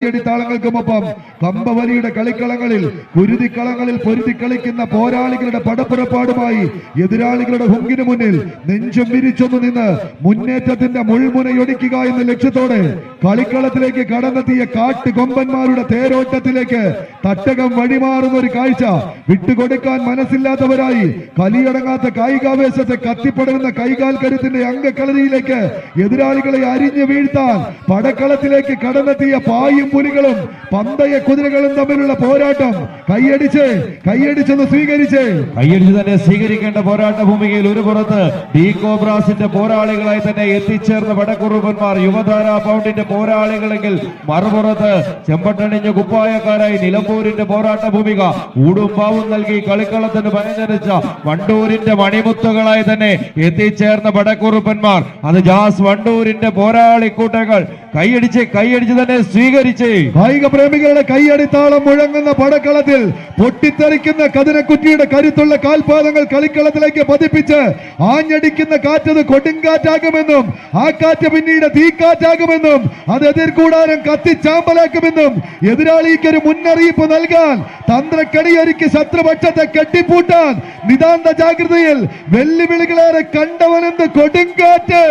ടിത്താളങ്ങൾക്കുമൊപ്പം കമ്പവലിയുടെ കളിക്കളങ്ങളിൽ കുരുതിക്കളങ്ങളിൽ പൊരുതി കളിക്കുന്ന പോരാളികളുടെ പടപ്പുറപ്പാടുമായി എതിരാളികളുടെ ഹുങ്കിന് മുന്നിൽ നെഞ്ചും വിരിച്ചൊന്നു നിന്ന് മുന്നേറ്റത്തിന്റെ മുൾമുനയൊടിക്കുക എന്ന ലക്ഷ്യത്തോടെ കളിക്കളത്തിലേക്ക് കടന്നെത്തിയ കാട്ടുകൊമ്പന്മാരുടെ തേരോട്ടത്തിലേക്ക് തട്ടകം വഴിമാറുന്ന ഒരു കാഴ്ച വിട്ടുകൊടുക്കാൻ മനസ്സില്ലാത്തവരായി കലിയടങ്ങാത്ത കായികാവേശത്തെ കത്തിപ്പടരുന്ന കൈകാൽ കരുത്തിന്റെ അംഗക്കളരിയിലേക്ക് എതിരാളികളെ അരിഞ്ഞു വീഴ്ത്താൻ പടക്കളത്തിലേക്ക് കടന്നെത്തിയ പായും പുലികളും പന്തയ കുതിരകളും തമ്മിലുള്ള പോരാട്ടം കൈയടിച്ചെന്ന് കൈയടിച്ച് തന്നെ സ്വീകരിക്കേണ്ട പോരാട്ട ഭൂമികയിൽ ഒരു പുറത്ത് ഡി കോബ്രാസിന്റെ പോരാളികളായി തന്നെ എത്തിച്ചേർന്ന വടക്കുറുപ്പന്മാർ യുവധാര പൗണ്ടിന്റെ പോരാളികളെങ്കിൽ മറുപുറത്ത് ചെമ്പട്ടണിഞ്ഞ കുപ്പായക്കാരായി നിലമ്പൂരിന്റെ പോരാട്ട ഭൂമിക ഊടും പാവും നൽകി കളിക്കളത്തിന് പനിഞ്ഞരിച്ച വണ്ടൂരിന്റെ മണിമുത്തുകളായി തന്നെ എത്തിച്ചേർന്ന വടക്കുറുപ്പന്മാർ അത് ജാസ് വണ്ടൂരിന്റെ പോരാളിക്കൂട്ടങ്ങൾ കൈയടിച്ച് തന്നെ സ്വീകരിച്ച് കായിക പ്രേമികളുടെ കൈയടിത്താളം മുഴങ്ങുന്ന പടക്കളത്തിൽ പൊട്ടിത്തെറിക്കുന്ന കതിരക്കുറ്റിയുടെ കരുത്തുള്ള കാൽപാദങ്ങൾ കളിക്കളത്തിലേക്ക് പതിപ്പിച്ച് ആഞ്ഞടിക്കുന്ന കാറ്റത് കൊടുങ്കാറ്റാകുമെന്നും ആ കാറ്റ് പിന്നീട് തീക്കാറ്റാകുമെന്നും അത് എതിർകൂടാരം കത്തിച്ചാമ്പലാക്കുമെന്നും എതിരാളിക്കൊരു മുന്നറിയിപ്പ് നൽകാൻ തന്ത്രക്കടിയൊരുക്കി ശത്രുപക്ഷത്തെ കെട്ടിപ്പൂട്ടാൻ നിതാന്ത ജാഗ്രതയിൽ വെല്ലുവിളികളേറെ കണ്ടവനെന്ന് കൊടുങ്കാറ്റ്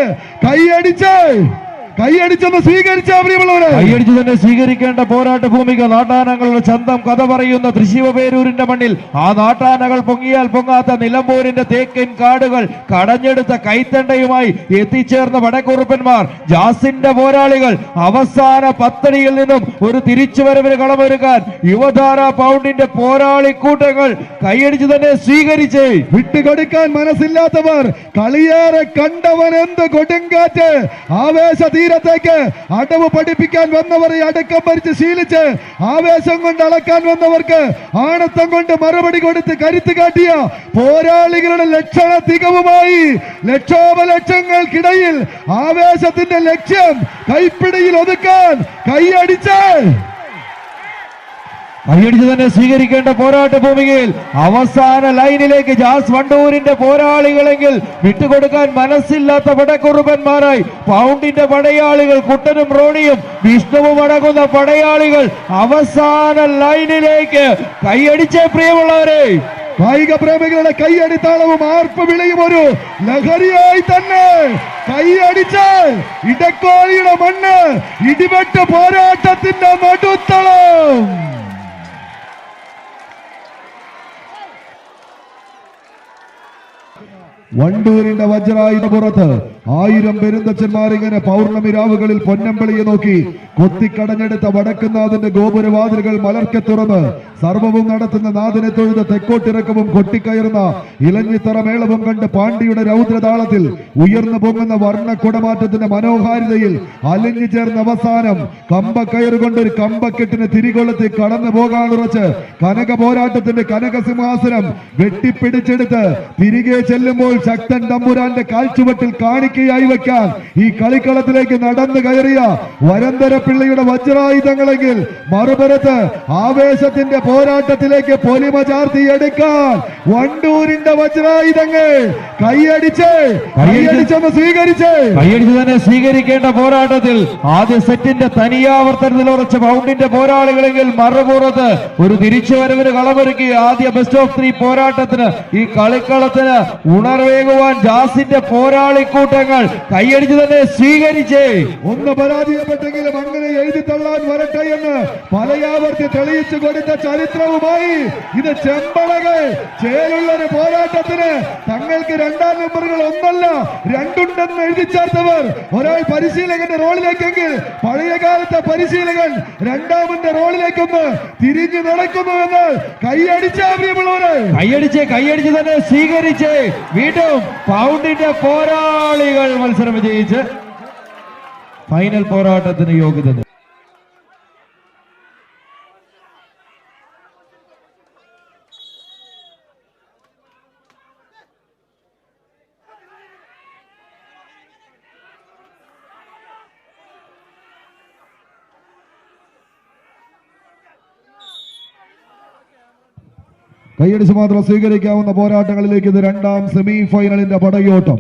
കൈയടിച്ചെന്ന് സ്വീകരിച്ച പ്രിയമുള്ളവരെ കൈയടിച്ചു തന്നെ സ്വീകരിക്കേണ്ട പോരാട്ട ഭൂമിക നാട്ടാനകളുടെ ചന്തം കഥ പറയുന്ന തൃശ്ശിവപേരൂരിന്റെ മണ്ണിൽ ആ നാട്ടാനകൾ പൊങ്ങിയാൽ പൊങ്ങാത്ത നിലമ്പൂരിന്റെ തേക്കൻ കാടുകൾ കടഞ്ഞെടുത്ത കൈത്തണ്ടയുമായി എത്തിച്ചേർന്ന വടക്കുറുപ്പന്മാർ ജാസിന്റെ പോരാളികൾ അവസാന പത്തടിയിൽ നിന്നും ഒരു തിരിച്ചുവരവിന് കളമൊരുക്കാൻ യുവധാര പൗണ്ടിന്റെ പോരാളിക്കൂട്ടങ്ങൾ കൈയടിച്ചു തന്നെ സ്വീകരിച്ച് വിട്ടുകൊടുക്കാൻ മനസ്സില്ലാത്തവർ കളിയേറെ കണ്ടവൻ എന്ത് കൊടുങ്കാറ്റ് ആവേശ തീരത്തേക്ക് അടവ് പഠിപ്പിക്കാൻ വന്നവരെ അടക്കം ഭരിച്ച് ശീലിച്ച് ആവേശം കൊണ്ട് അളക്കാൻ വന്നവർക്ക് ആണത്തം കൊണ്ട് മറുപടി കൊടുത്ത് കരുത്ത് കാട്ടിയ പോരാളികളുടെ ലക്ഷണ തികവുമായി ലക്ഷോപലക്ഷങ്ങൾക്കിടയിൽ ആവേശത്തിന്റെ ലക്ഷ്യം കൈപ്പിടിയിൽ ഒതുക്കാൻ കൈയടിച്ച് തന്നെ സ്വീകരിക്കേണ്ട പോരാട്ട ഭൂമികയിൽ അവസാന ലൈനിലേക്ക് ജാസ് വണ്ടൂരിന്റെ പോരാളികളെങ്കിൽ വിട്ടുകൊടുക്കാൻ മനസ്സില്ലാത്ത പടക്കുറുപ്പന്മാരായി പൗണ്ടിന്റെ പടയാളികൾ കുട്ടനും റോണിയും വിഷ്ണുവും അടങ്ങുന്ന പടയാളികൾ അവസാന ലൈനിലേക്ക് കൈയടിച്ചേ പ്രിയമുള്ളവരെ കായിക പ്രേമികളുടെ കൈയടിത്താളവും ആർപ്പ് വിളിയും ഒരു ലഹരിയായി തന്നെ കൈയടിച്ച് ഇടക്കോളിയുടെ മണ്ണ് ഇടിവെട്ട് പോരാട്ടത്തിന്റെ നടുത്തളം വണ്ടൂരിന്റെ വജ്രായുധ പുറത്ത് 1000 പെരുന്തച്ഛന്മാരിങ്ങനെ പൗർണമി രാവുകളിൽ പൊന്നമ്പളിയെ നോക്കി കൊത്തിക്കടഞ്ഞെടുത്ത വടക്കുന്നാഥന്റെ ഗോപുരവാതിലുകൾ മലർക്കെ തുറന്ന് സർവവും നടത്തുന്ന നാഥനെ തൊഴുത തെക്കോട്ടിറക്കവും കൊട്ടിക്കയറുന്ന ഇലഞ്ഞിത്തറ മേളവും കണ്ട് പാണ്ഡിയുടെ രൗദ്രതാളത്തിൽ ഉയർന്നു പൊങ്ങുന്ന വർണ്ണക്കുടമാറ്റത്തിന്റെ മനോഹാരിതയിൽ അലിഞ്ഞു ചേർന്ന അവസാനം കമ്പക്കയറുകൊണ്ട് ഒരു കമ്പക്കെട്ടിന് തിരികൊളുത്തി കടന്നു പോകാനുറച്ച് കനക പോരാട്ടത്തിന്റെ കനകസിംഹാസനം വെട്ടിപ്പിടിച്ചെടുത്ത് തിരികെ ചെല്ലുമ്പോൾ ശക്തൻ തമ്പുരാന്റെ കാൽച്ചുവട്ടിൽ കാണിക്കയായി വെക്കാൻ ഈ കളിക്കളത്തിലേക്ക് നടന്നു കയറിയ വരന്തര പിള്ളയുടെ വജ്രായുധങ്ങളെങ്കിൽ മറുപുറത്ത് ആവേശത്തിന്റെ പോരാട്ടത്തിലേക്ക് പൊലിമ ചാർത്തിയെടുക്കാൻ വണ്ടൂരിന്റെ വജ്രായുധങ്ങൾ കൈയടിച്ചെന്ന് കൈയടിച്ച് തന്നെ സ്വീകരിക്കേണ്ട പോരാട്ടത്തിൽ ആദ്യ സെറ്റിന്റെ തനിയാവർത്തനത്തിൽ ഉറച്ച പൗണ്ടിന്റെ പോരാളികളെങ്കിൽ മറുപുറത്ത് ഒരു തിരിച്ചുവരവിന് കളമൊരുക്കി ആദ്യ ബെസ്റ്റ് ഓഫ് 3 പോരാട്ടത്തിന് ഈ കളിക്കളത്തിന് ഉണർവേകുവാൻ ജാസിന്റെ പോരാളിക്കൂട്ടങ്ങൾ കൈയടിച്ച് തന്നെ സ്വീകരിച്ച് ഒന്ന് പരാജയപ്പെട്ടെങ്കിലും അങ്ങനെ എഴുതി തള്ളാൻ വരട്ടെ എന്ന് പലയാവർത്തി തെളിയിച്ചു കൊടുത്ത ചരിത്രവുമായി ഇത് ചെമ്പടകൾ ചേലുള്ളൊരു പോരാട്ടത്തിന് തങ്ങൾക്ക് 2ാം നമ്പറുകൾ ഒന്നല്ല 2 ഉണ്ടെന്ന് എഴുതി ചേർത്തവർ ഒരാൾ പരിശീലകന്റെ റോളിലേക്കെങ്കിൽ പഴയകാലത്തെ പരിശീലകൻ 2ാമന്റെ റോളിലേക്കൊന്ന് തിരിഞ്ഞു നടക്കുന്നു എന്ന് കൈയടിച്ച് തന്നെ സ്വീകരിച്ച് വീണ്ടും പൗണ്ടിന്റെ പോരാളികൾ മത്സരം വിജയിച്ച് ഫൈനൽ പോരാട്ടത്തിന് യോഗ്യത കൈയടിച്ച് മാത്രം സ്വീകരിക്കാവുന്ന പോരാട്ടങ്ങളിലേക്ക് ഇത് 2ാം സെമി ഫൈനലിന്റെ പടയോട്ടം.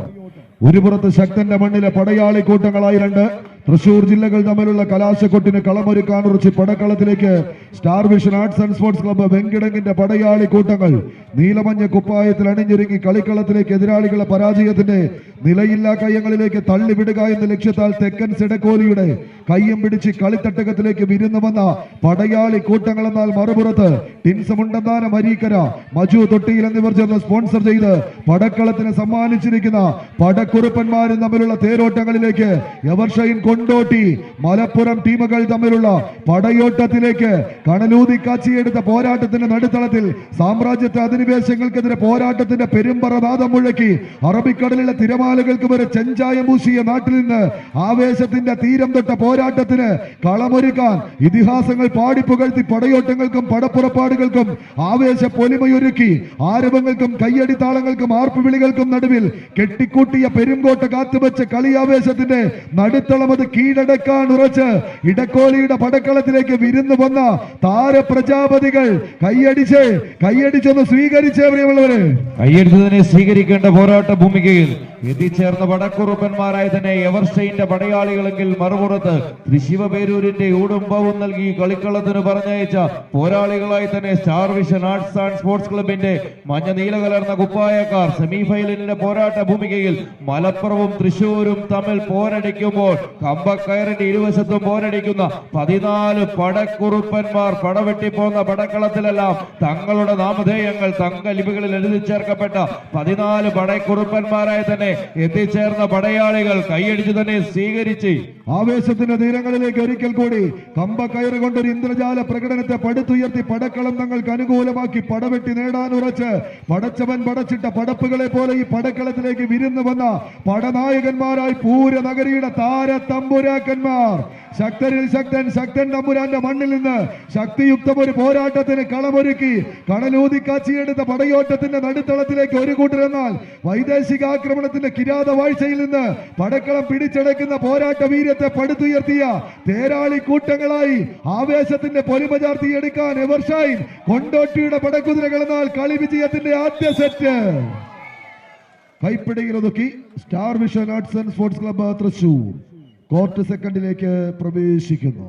ഒരു പുറത്ത് ശക്തന്റെ മണ്ണിലെ പടയാളി കൂട്ടങ്ങളായി 2, തൃശൂർ ജില്ലകൾ തമ്മിലുള്ള കലാശക്കൊട്ടിന് കളമൊരുക്കാൻ ഉറച്ച് പടക്കളത്തിലേക്ക് star vision arts and sports club വെങ്കിടങ്ങിന്റെ പടയാളി കൂട്ടങ്ങൾ നീലമഞ്ഞ കുപ്പായത്തിൽ അണിഞ്ഞൊരുങ്ങി കളിക്കളത്തിലേക്ക് എതിരാളികളെ പരാജയത്തിന്റെ നിലയില്ലാ കയ്യങ്ങളിലേക്ക് തള്ളിവിടുക എന്ന ലക്ഷ്യത്താൽ തെക്കൻ സിടക്കോലിയുടെ കയ്യം പിടിച്ച് കളിത്തട്ടകത്തിലേക്ക് വിരുന്നു വന്ന പടയാളി കൂട്ടങ്ങൾ എന്നാൽ മറുപുറത്ത് ടിൻസമുണ്ടന്താനം അരീക്കര മജു തൊട്ടിയിൽ എന്നിവർ ചേർന്ന് സ്പോൺസർ ചെയ്ത് പടക്കളത്തിന് സമ്മാനിച്ചിരിക്കുന്ന പടക്കുറുപ്പന്മാരും തമ്മിലുള്ള തേരോട്ടങ്ങളിലേക്ക് എവർഷൈൻ കൊണ്ടോട്ടി മലപ്പുറം ടീമുകൾ തമ്മിലുള്ള പടയോട്ടത്തിലേക്ക് കണലൂതി കാച്ചിയെടുത്ത പോരാട്ടത്തിന്റെ നടുത്തളത്തിൽ സാമ്രാജ്യത്തെ അധിനിവേശങ്ങൾക്കെതിരെ പോരാട്ടത്തിന്റെ പെരുമ്പറനാദം മുഴക്കി അറബിക്കടലിലെ തിരമാലകൾക്ക് വരെ ചെഞ്ചായം പൂശിയ നാട്ടിൽ നിന്ന് ആവേശത്തിന്റെ തീരം തൊട്ട പോരാട്ടത്തിന് കളമൊരുക്കാൻ ഇതിഹാസങ്ങൾ പാടിപ്പുകഴ്ത്തി പടയോട്ടങ്ങൾക്കും പടപ്പുറപ്പാടുകൾക്കും ആവേശ പൊലിമയൊരുക്കി ആരവങ്ങൾക്കും കയ്യടിത്താളങ്ങൾക്കും ആർപ്പുവിളികൾക്കും നടുവിൽ കെട്ടിക്കൂട്ടിയ പെരുങ്കോട്ട കാത്തുവെച്ച കളിയാവേശത്തിന്റെ നടുത്തളം അത് കീഴടക്കാൻ ഉറച്ച് ഇടക്കോലിയുടെ പടക്കളത്തിലേക്ക് വിരുന്നു വന്ന താരപ്രജാപതികൾ കയ്യടിച്ചൊന്ന് സ്വീകരിച്ചേ പ്രിയമുള്ളവര്. കയ്യടിച്ചു തന്നെ സ്വീകരിക്കേണ്ട പോരാട്ട ഭൂമികയിൽ എത്തിച്ചേർന്ന പടക്കുറുപ്പന്മാരായ തന്നെ എവർസ്റ്റൈന്റെ പടയാളികളെങ്കിൽ മറുപുറത്ത് തൃശിവപേരൂരിന്റെ ഊടുംബവും നൽകി കളിക്കളത്തിന് പറഞ്ഞയച്ച പോരാളികളായി തന്നെ star vision arts and sports ക്ലബിന്റെ മഞ്ഞ നീല കലർന്ന കുപ്പായക്കാർ സെമിഫൈനലിന്റെ പോരാട്ട ഭൂമികയിൽ മലപ്പുറവും തൃശൂരും തമ്മിൽ പോരടിക്കുമ്പോൾ കമ്പക്കയറിന്റെ ഇരുവശത്തും പോരടിക്കുന്ന 14 പടക്കുറുപ്പന്മാർ പടവെട്ടിപ്പോന്ന പടക്കളത്തിലെല്ലാം തങ്ങളുടെ നാമധേയങ്ങൾ തങ്കലിപികളിൽ എഴുതി ചേർക്കപ്പെട്ട 14 പടക്കുറുപ്പന്മാരായി തന്നെ എത്തിച്ചേർന്ന പടയാളികൾ കൈയടിച്ചു തന്നെ സ്വീകരിച്ച് ആവേശത്തിന്റെ തീരങ്ങളിലേക്ക് ഒരിക്കൽ കൂടി കമ്പക്കയറ് കൊണ്ടൊരു ഇന്ദ്രജാല പ്രകടനത്തെ പടുത്തുയർത്തി പടക്കളം തങ്ങൾക്ക് അനുകൂലമാക്കി പടവെട്ടി നേടാൻ ഉറച്ച് പടച്ചവൻ പടച്ചിട്ട പടപ്പുകളെ പോലെ ഈ പടക്കളത്തിലേക്ക് വിരുന്നു വന്ന പടനായകന്മാരായി പൂര നഗരിയുടെ താര തമ്പുരാക്കന്മാർ ശക്തരിൽ ശക്തൻ തമ്പുരാന്റെ മണ്ണിൽ നിന്ന് ശക്തിയുക്തം ഒരു പോരാട്ടത്തിന് കളമൊരുക്കി കണലൂതി കാച്ചിയെടുത്ത പടയോട്ടത്തിന്റെ നടുത്തളത്തിലേക്ക് ഒരു കൂട്ടരെന്നാൽ വൈദേശിക ആക്രമണത്തിന്റെ കിരാത വാഴ്ചയിൽ നിന്ന് പടക്കളം പിടിച്ചടക്കുന്ന പോരാട്ട വീര്യത്തെ പടുത്തുയർത്തിയ തേരാളി കൂട്ടങ്ങളായി ആവേശത്തിന്റെ പൊലിമ ചാർത്തിയെടുക്കാൻ എവർഷൈൻ കൊണ്ടോട്ടിയുടെ പടക്കുതിരകൾ എന്നാൽ കളി വിജയത്തിന്റെ ആദ്യ സെറ്റ് കൈപ്പിടിയിൽ ഒതുക്കി star vision arts and sports club Thrissur court സെക്കൻഡിലേക്ക് പ്രവേശിക്കുന്നു.